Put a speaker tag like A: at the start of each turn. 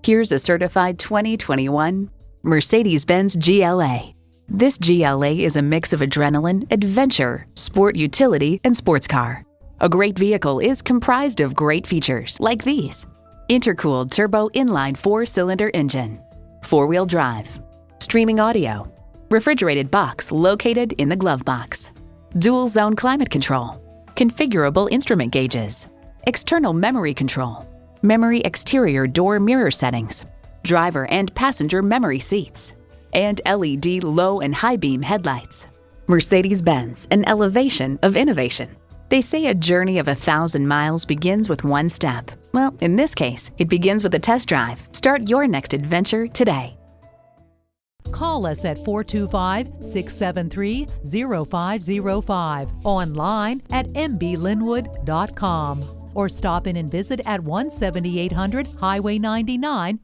A: Here's a certified 2021 Mercedes-Benz GLA. This GLA is a mix of adrenaline, adventure, sport utility, and sports car. A great vehicle is comprised of great features like these: intercooled turbo inline 4-cylinder engine, 4-wheel drive, streaming audio, refrigerated box located in the glove box, dual zone climate control, configurable instrument gauges, external memory control, memory exterior door mirror settings, driver and passenger memory seats, and LED low and high beam headlights. Mercedes-Benz, an elevation of innovation. They say a journey of 1,000 miles begins with one step. Well, in this case, it begins with a test drive. Start your next adventure today.
B: Call us at 425-673-0505, online at mblynwood.com, or stop in and visit at 17800 Highway 99,